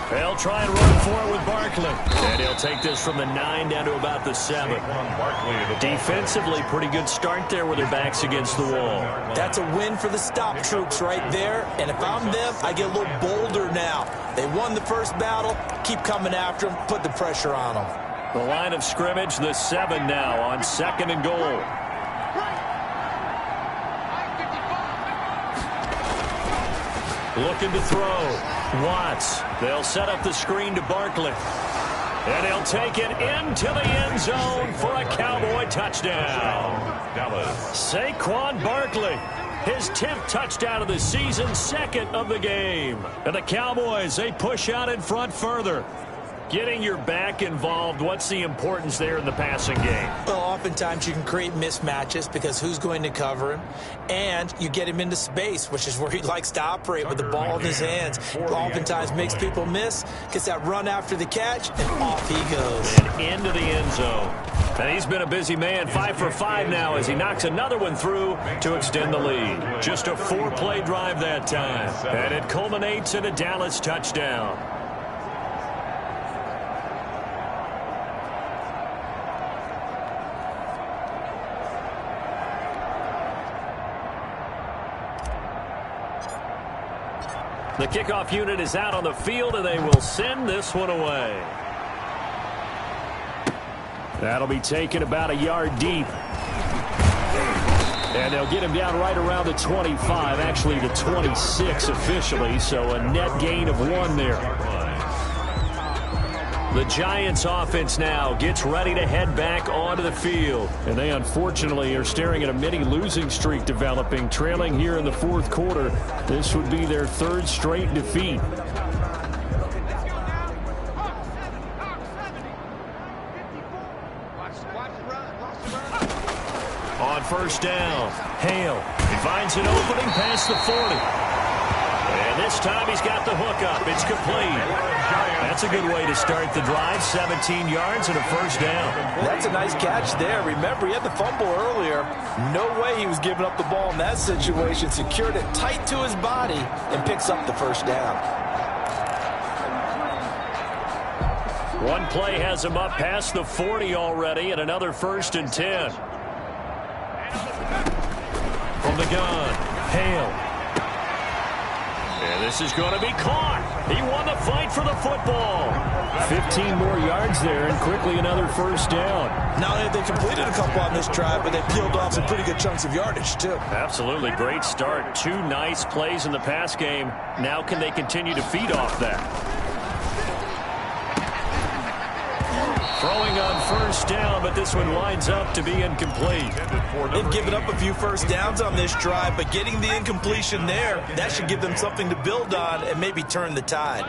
F: They'll try and run for it with Barkley. And he'll take this from the 9 down to about the 7. Defensively, pretty good start there with their backs against the wall.
C: That's a win for the stop troops right there. And if I'm them, I get a little bolder now. They won the first battle. Keep coming after them. Put the pressure on them.
F: The line of scrimmage, the 7 now on 2nd and goal. Looking to throw. Watts. They'll set up the screen to Barkley. And he'll take it into the end zone for a Cowboy touchdown.
A: Dallas.
F: Saquon Barkley. His 10th touchdown of the season, 2nd of the game. And the Cowboys, they push out in front further. Getting your back involved, what's the importance there in the passing game?
C: Well, oftentimes you can create mismatches because who's going to cover him? And you get him into space, which is where he likes to operate with the ball in his hands. Oftentimes makes people miss, gets that run after the catch, and off he goes.
F: And into the end zone. And he's been a busy man, 5 for 5 now as he knocks another one through to extend the lead. Just a 4-play drive that time. And it culminates in a Dallas touchdown. The kickoff unit is out on the field, and they will send this one away. That'll be taken about a yard deep. And they'll get him down right around the 25, actually the 26 officially, so a net gain of 1 there. The Giants offense now gets ready to head back onto the field. And they unfortunately are staring at a mini losing streak developing, trailing here in the 4th quarter. This would be their 3rd straight defeat. On first down, Hale. He finds an opening past the 40. And this time he's got the hook up. It's complete. That's a good way to start the drive. 17 yards and a first down.
C: That's a nice catch there. Remember, he had the fumble earlier. No way he was giving up the ball in that situation. Secured it tight to his body and picks up the first down.
F: One play has him up past the 40 already, and another 1st and 10. From the gun, Hale. And this is going to be caught. He won the fight for the football. 15 more yards there, and quickly another first down.
C: Not only have they completed a couple on this drive, but they peeled off some pretty good chunks of yardage, too.
F: Absolutely. Great start. 2 nice plays in the pass game. Now can they continue to feed off that? Throwing on first down, but this one winds up to be incomplete.
C: They've given up a few first downs on this drive, but getting the incompletion there, that should give them something to build on and maybe turn the tide.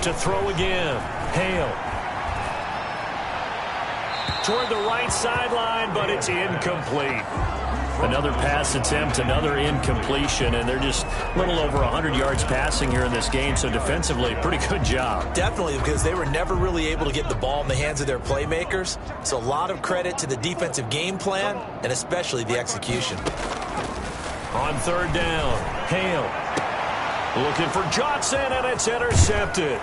F: To throw again, Hale. Toward the right sideline, but it's incomplete. Another pass attempt, another incompletion, and they're just a little over 100 yards passing here in this game, so defensively, pretty good job.
C: Definitely, because they were never really able to get the ball in the hands of their playmakers, so a lot of credit to the defensive game plan, and especially the execution.
F: On 3rd down, Hale. Looking for Johnson, and it's intercepted.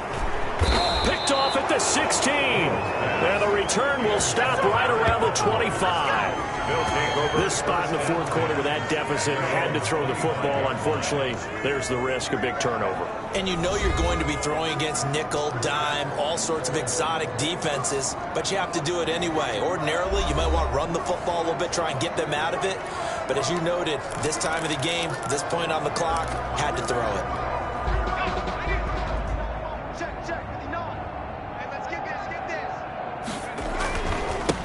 F: Picked off at the 16. And the return will stop right around the 25. This spot in the fourth quarter with that deficit had to throw the football. Unfortunately, there's the risk of big turnover.
C: And you know you're going to be throwing against nickel, dime, all sorts of exotic defenses, but you have to do it anyway. Ordinarily, you might want to run the football a little bit, try and get them out of it. But as you noted, this time of the game, this point on the clock, had to throw it.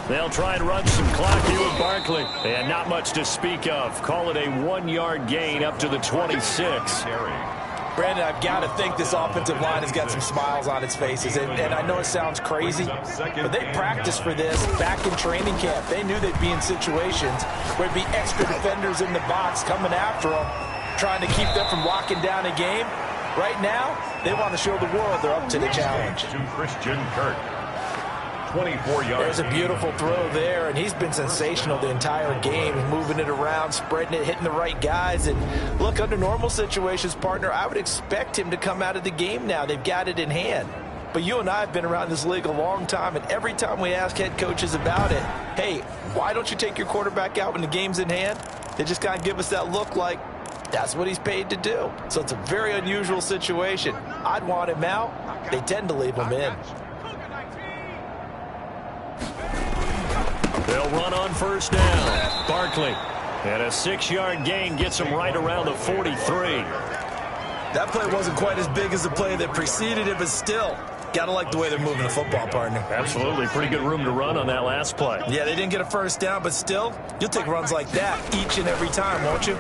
F: They'll try and run some clock here with Barkley. And not much to speak of. Call it a 1-yard gain up to the 26.
C: Brandon, I've got to think this offensive line has got some smiles on its faces. And I know it sounds crazy, but they practiced for this back in training camp. They knew they'd be in situations where there'd be extra defenders in the box coming after them, trying to keep them from locking down a game. Right now, they want to show the world they're up to the challenge.
A: Christian Kirk. 24 yards.
C: There's a beautiful throw there, and he's been sensational the entire game, moving it around, spreading it, hitting the right guys. And look, under normal situations, partner, I would expect him to come out of the game now. They've got it in hand. But you and I have been around this league a long time, and every time we ask head coaches about it, hey, why don't you take your quarterback out when the game's in hand? They just kind of give us that look like that's what he's paid to do. So it's a very unusual situation. I'd want him out. They tend to leave him in.
F: They'll run on first down. Barkley. And a 6-yard gain gets him right around the 43.
C: That play wasn't quite as big as the play that preceded it, but still, got to like the way they're moving the football, partner.
F: Absolutely. Pretty good room to run on that last play.
C: Yeah, they didn't get a first down, but still, you'll take runs like that each and every time, won't you?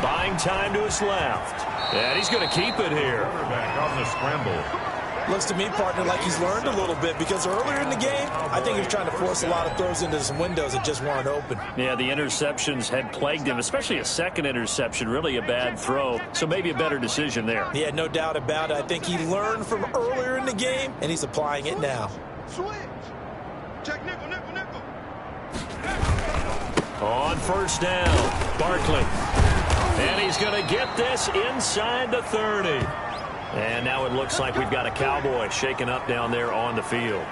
F: Buying time to his left. And he's going to keep it here.
A: Quarterback on the scramble.
C: Looks to me, partner, like he's learned a little bit, because earlier in the game, I think he was trying to force a lot of throws into some windows that just weren't open.
F: Yeah, the interceptions had plagued him, especially a second interception, really a bad throw. So maybe a better decision there.
C: Yeah, no doubt about it. I think he learned from earlier in the game, and he's applying it now.
G: Switch. Check nickel, nickel, nickel.
F: On first down, Barkley. And he's going to get this inside the 30. And now it looks like we've got a Cowboy shaken up down there on the field.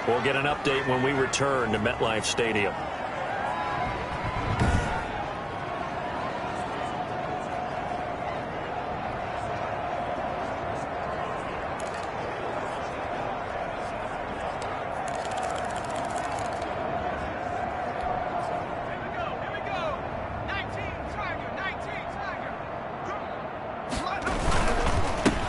F: We'll get an update when we return to MetLife Stadium.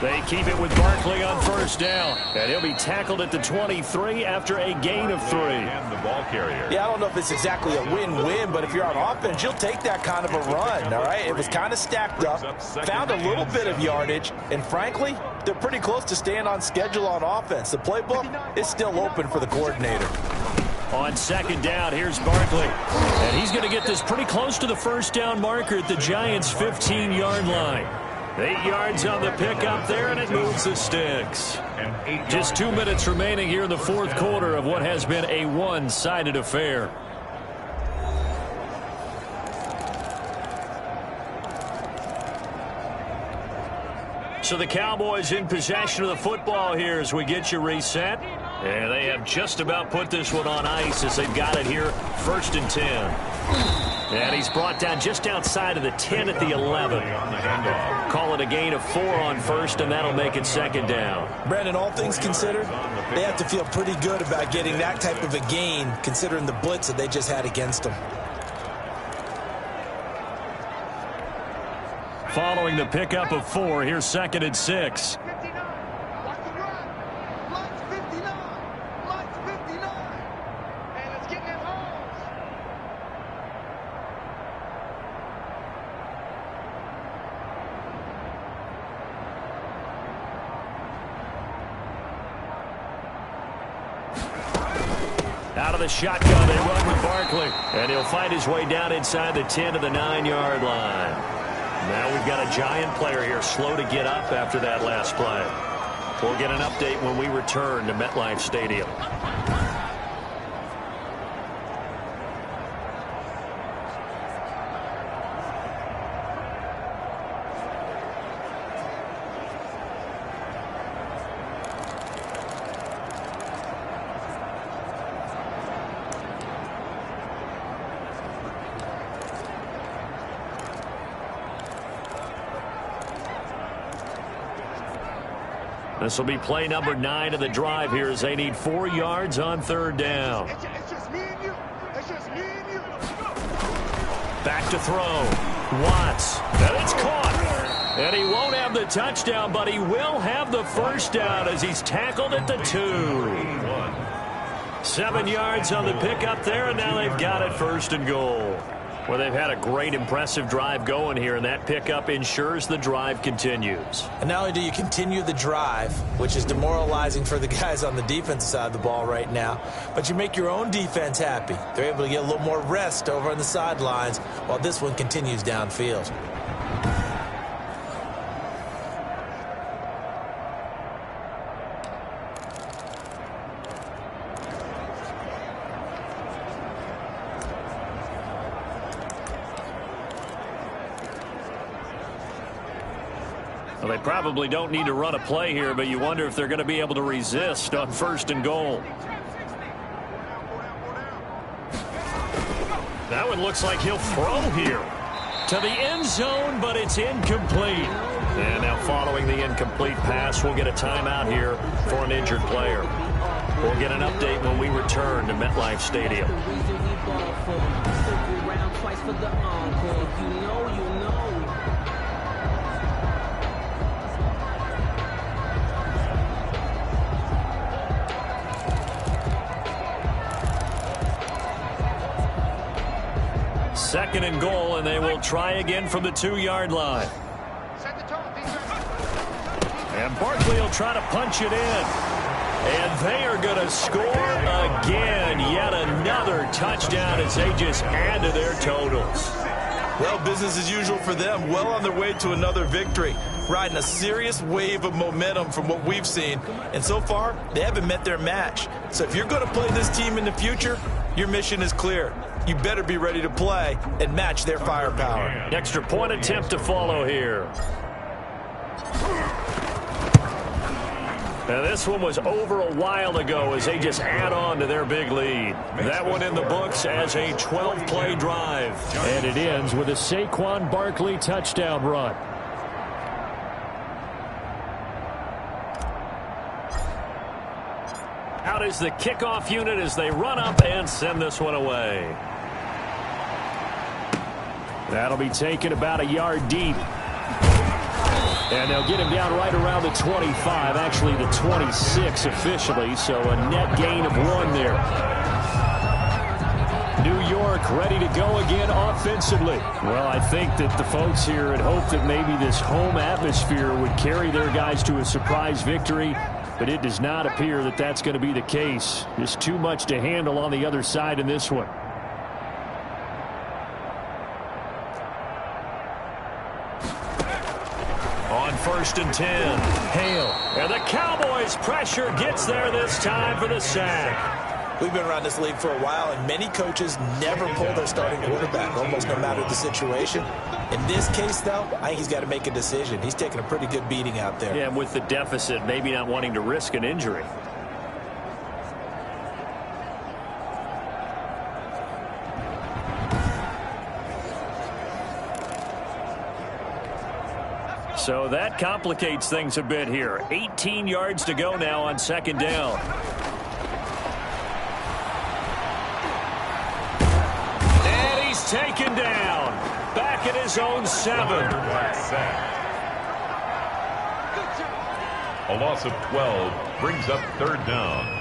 F: They keep it with Barkley on first down. And he'll be tackled at the 23 after a gain of 3.
A: And the ball carrier.
C: Yeah, I don't know if it's exactly a win-win, but if you're on offense, you'll take that kind of a run, all right? It was kind of stacked up, found a little bit of yardage, and frankly, they're pretty close to staying on schedule on offense. The playbook is still open for the coordinator.
F: On second down, here's Barkley. And he's going to get this pretty close to the first down marker at the Giants' 15-yard line. 8 yards on the pickup there, and it moves the sticks. Just 2 minutes remaining here in the fourth quarter of what has been a one-sided affair. So the Cowboys in possession of the football here as we get you reset. And they have just about put this one on ice as they've got it here, 1st and 10. And he's brought down just outside of the 10 at the 11. Call it a gain of 4 on first, and that'll make it second down.
C: Brandon, all things considered, they have to feel pretty good about getting that type of a gain, considering the blitz that they just had against them.
F: Following the pickup of 4, here's 2nd and 6. Out of the shotgun, they run with Barkley. And he'll find his way down inside the 10 to the 9-yard line. Now we've got a Giant player here slow to get up after that last play. We'll get an update when we return to MetLife Stadium. This will be play number 9 of the drive here as they need 4 yards on 3rd down.
G: It's just me and you. It's just me and you.
F: Back to throw. Watts. And it's caught. And he won't have the touchdown, but he will have the first down as he's tackled at the 2. 7 yards on the pickup there, and now they've got it 1st and goal. Well, they've had a great, impressive drive going here, and that pickup ensures the drive continues.
C: And not only do you continue the drive, which is demoralizing for the guys on the defensive side of the ball right now, but you make your own defense happy. They're able to get a little more rest over on the sidelines while this one continues downfield.
F: Well, they probably don't need to run a play here, but you wonder if they're going to be able to resist on 1st and goal. That one looks like he'll throw here to the end zone, but it's incomplete. And now following the incomplete pass, we'll get a timeout here for an injured player. We'll get an update when we return to MetLife Stadium. Second and goal, and they will try again from the 2-yard line. And Barkley will try to punch it in. And they are going to score again. Yet another touchdown as they just add to their totals.
C: Well, business as usual for them. Well on their way to another victory. Riding a serious wave of momentum from what we've seen. And so far, they haven't met their match. So if you're going to play this team in the future, your mission is clear. You better be ready to play and match their firepower.
F: Extra point attempt to follow here. Now this one was over a while ago as they just add on to their big lead. That one in the books as a 12-play drive.
B: And it ends with a Saquon Barkley touchdown run.
F: Out is the kickoff unit as they run up and send this one away.
B: That'll be taken about a yard deep. And they'll get him down right around the 25, actually the 26 officially, so a net gain of 1 there. New York ready to go again offensively. Well, I think that the folks here had hoped that maybe this home atmosphere would carry their guys to a surprise victory, but it does not appear that that's going to be the case. Just too much to handle on the other side in this one.
F: On 1st and 10, Hale. And the Cowboys pressure gets there this time for the sack.
C: We've been around this league for a while, and many coaches never pull their starting quarterback, almost no matter the situation. In this case, though, I think he's got to make a decision. He's taking a pretty good beating out there.
F: Yeah, and with the deficit, maybe not wanting to risk an injury. So that complicates things a bit here. 18 yards to go now on 2nd down. And he's taken down. Back at his own 7.
A: A loss of 12 brings up 3rd down.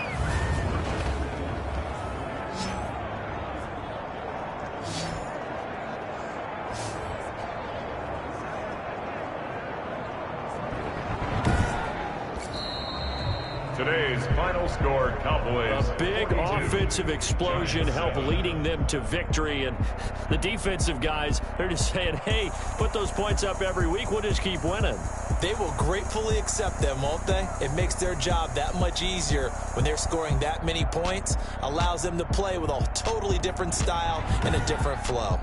A: Today's final score, Cowboys.
F: A big offensive explosion helped leading them to victory. And the defensive guys, they're just saying, hey, put those points up every week. We'll just keep winning.
C: They will gratefully accept them, won't they? It makes their job that much easier when they're scoring that many points. Allows them to play with a totally different style and a different flow.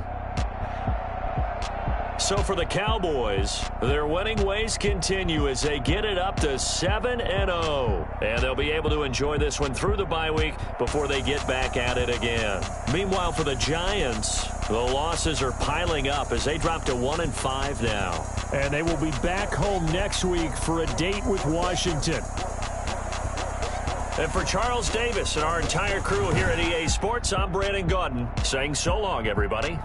F: So for the Cowboys, their winning ways continue as they get it up to 7-0. And they'll be able to enjoy this one through the bye week before they get back at it again. Meanwhile, for the Giants,
B: The losses are piling up as they drop to 1-5 now.
F: And they will be back home next week for a date with Washington.
B: And for Charles Davis and our entire crew here at EA Sports, I'm Brandon Gaudin saying so long, everybody.